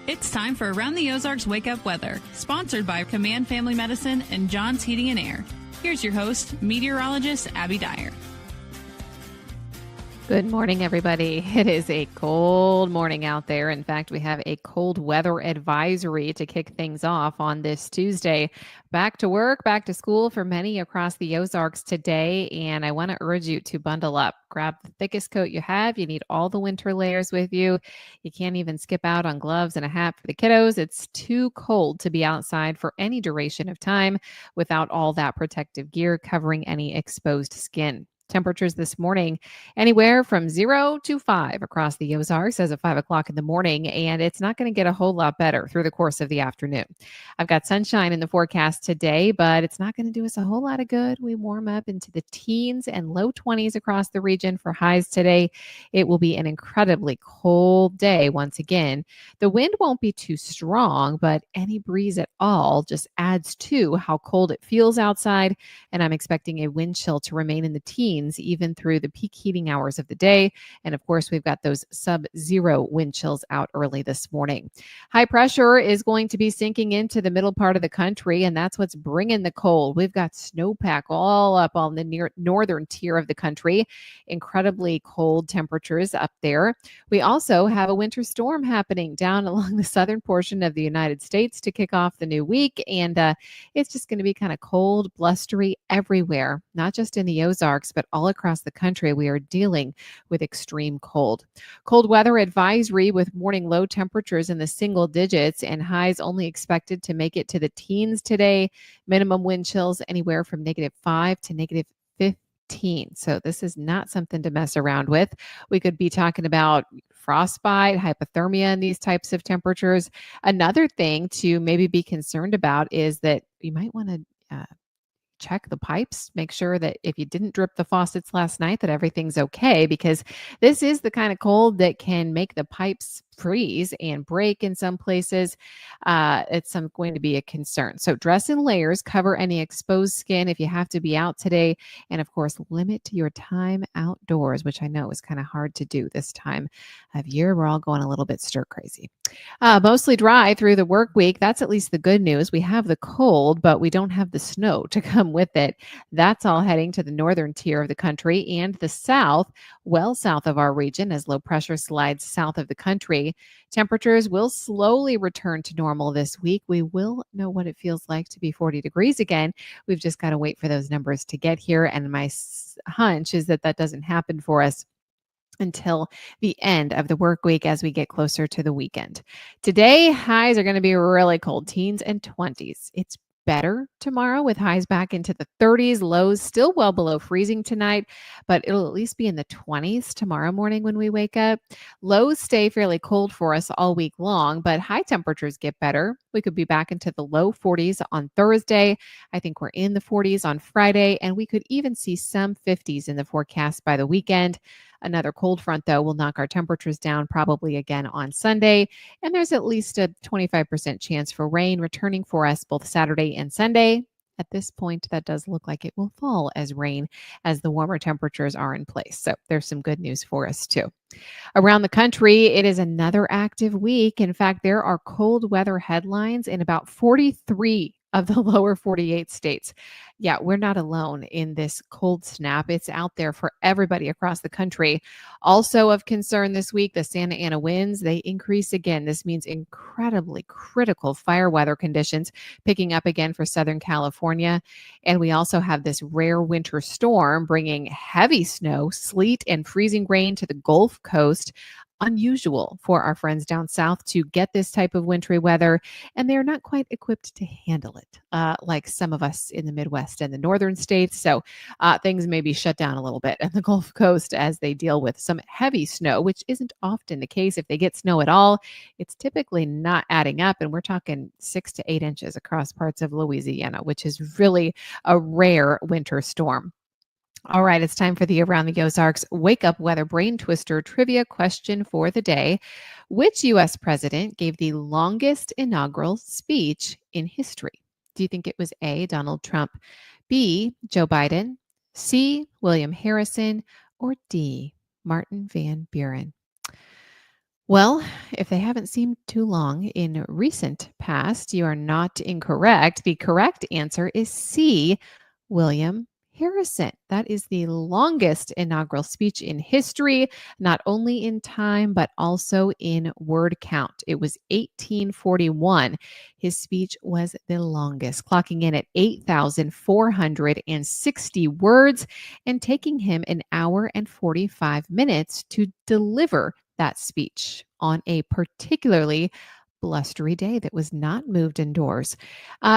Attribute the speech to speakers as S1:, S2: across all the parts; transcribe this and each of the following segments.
S1: It's time for Around the Ozarks Wake Up Weather, sponsored by Command Family Medicine and John's Heating and Air. Here's your host, meteorologist Abby Dyer.
S2: Good morning, everybody. It is a cold morning out there. In fact, we have a cold weather advisory to kick things off on this Tuesday. Back to work, back to school for many across the Ozarks today. And I want to urge you to bundle up. Grab the thickest coat you have. You need all the winter layers with you. You can't even skip out on gloves and a hat for the kiddos. It's too cold to be outside for any duration of time without all that protective gear covering any exposed skin. Temperatures this morning anywhere from 0 to 5 across the Ozarks as of 5 o'clock in the morning, and it's not going to get a whole lot better through the course of the afternoon. I've got sunshine in the forecast today, but it's not going to do us a whole lot of good. We warm up into the teens and low 20s across the region for highs today. It will be an incredibly cold day once again. The wind won't be too strong, but any breeze at all just adds to how cold it feels outside, and I'm expecting a wind chill to remain in the teens even through the peak heating hours of the day. And of course, we've got those sub-zero wind chills out early this morning. High pressure is going to be sinking into the middle part of the country, and that's what's bringing the cold. We've got snowpack all up on the northern tier of the country. Incredibly cold temperatures up there. We also have a winter storm happening down along the southern portion of the United States to kick off the new week. And it's just going to be kind of cold, blustery everywhere, not just in the Ozarks, but all across the country. We are dealing with extreme cold. Cold weather advisory with morning low temperatures in the single digits and highs only expected to make it to the teens today. Minimum wind chills anywhere from -5 to -15. So this is not something to mess around with. We could be talking about frostbite, hypothermia in these types of temperatures. Another thing to maybe be concerned about is that you might want to check the pipes, make sure that if you didn't drip the faucets last night, that everything's okay, because this is the kind of cold that can make the pipes freeze and break in some places. It's going to be a concern. So dress in layers, cover any exposed skin if you have to be out today. And of course, limit your time outdoors, which I know is kind of hard to do this time of year. We're all going a little bit stir crazy. Mostly dry through the work week. That's at least the good news. We have the cold, but we don't have the snow to come with it. That's all heading to the northern tier of the country and the south, well south of our region as low pressure slides south of the country. Temperatures will slowly return to normal this week. We will know what it feels like to be 40 degrees again. We've just got to wait for those numbers to get here. And my hunch is that that doesn't happen for us until the end of the work week as we get closer to the weekend. Today, highs are going to be really cold, teens and 20s. It's better tomorrow with highs back into the 30s, lows still well below freezing tonight, but it'll at least be in the 20s tomorrow morning when we wake up. Lows stay fairly cold for us all week long, but high temperatures get better. We could be back into the low 40s on Thursday. I think we're in the 40s on Friday, and we could even see some 50s in the forecast by the weekend. Another cold front, though, will knock our temperatures down probably again on Sunday. And there's at least a 25% chance for rain returning for us both Saturday and Sunday. At this point, that does look like it will fall as rain as the warmer temperatures are in place. So there's some good news for us, too. Around the country, it is another active week. In fact, there are cold weather headlines in about 43 of the lower 48 states. Yeah, we're not alone in this cold snap. It's out there for everybody across the country. Also of concern this week, the Santa Ana winds, they increase again. This means incredibly critical fire weather conditions picking up again for Southern California. And we also have this rare winter storm bringing heavy snow, sleet, and freezing rain to the Gulf Coast. Unusual for our friends down south to get this type of wintry weather, and they're not quite equipped to handle it like some of us in the Midwest and the northern states. So things may be shut down a little bit on the Gulf Coast as they deal with some heavy snow, which isn't often the case. If they get snow at all, it's typically not adding up, and we're talking 6 to 8 inches across parts of Louisiana, which is really a rare winter storm. All right, it's time for the Around the Ozarks Wake Up Weather Brain Twister trivia question for the day. Which U.S. president gave the longest inaugural speech in history? Do you think it was A, Donald Trump, B, Joe Biden, C, William Harrison, or D, Martin Van Buren? Well, if they haven't seemed too long in recent past, you are not incorrect. The correct answer is C, William Harrison. That is the longest inaugural speech in history, not only in time, but also in word count. It was 1841. His speech was the longest, clocking in at 8,460 words and taking him an hour and 45 minutes to deliver that speech on a particularly blustery day that was not moved indoors.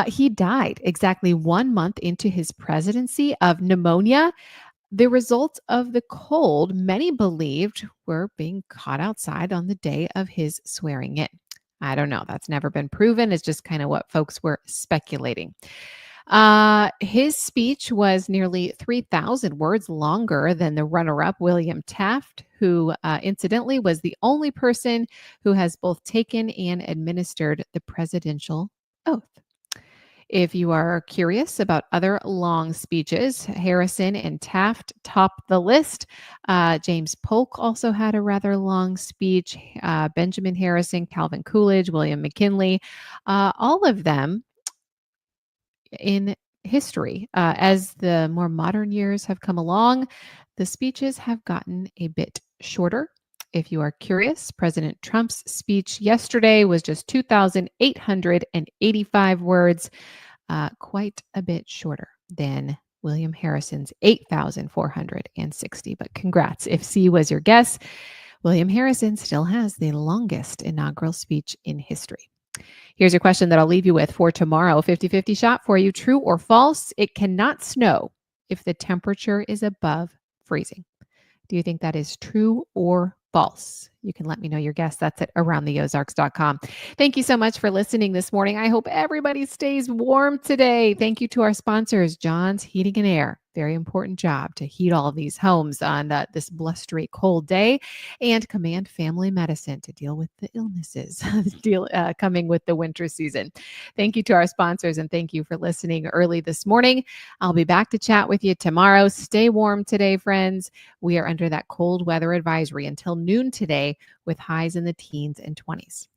S2: He died exactly 1 month into his presidency of pneumonia, the result of the cold many believed were being caught outside on the day of his swearing in. I don't know. That's never been proven. It's just kind of what folks were speculating. His speech was nearly 3,000 words longer than the runner up, William Taft, who incidentally was the only person who has both taken and administered the presidential oath. If you are curious about other long speeches, Harrison and Taft top the list. James Polk also had a rather long speech. Benjamin Harrison, Calvin Coolidge, William McKinley, all of them in history. As the more modern years have come along, the speeches have gotten a bit shorter. If you are curious, President Trump's speech yesterday was just 2,885 words, quite a bit shorter than William Harrison's 8,460. But congrats. If C was your guess, William Harrison still has the longest inaugural speech in history. Here's your question that I'll leave you with for tomorrow. 50-50 shot for you. True or false? It cannot snow if the temperature is above freezing. Do you think that is true or false? You can let me know your guess. That's at aroundtheozarks.com. Thank you so much for listening this morning. I hope everybody stays warm today. Thank you to our sponsors, John's Heating and Air. Very important job to heat all of these homes on this blustery cold day, and Command Family Medicine to deal with the illnesses coming with the winter season. Thank you to our sponsors, and thank you for listening early this morning. I'll be back to chat with you tomorrow. Stay warm today, friends. We are under that cold weather advisory until noon today with highs in the teens and 20s.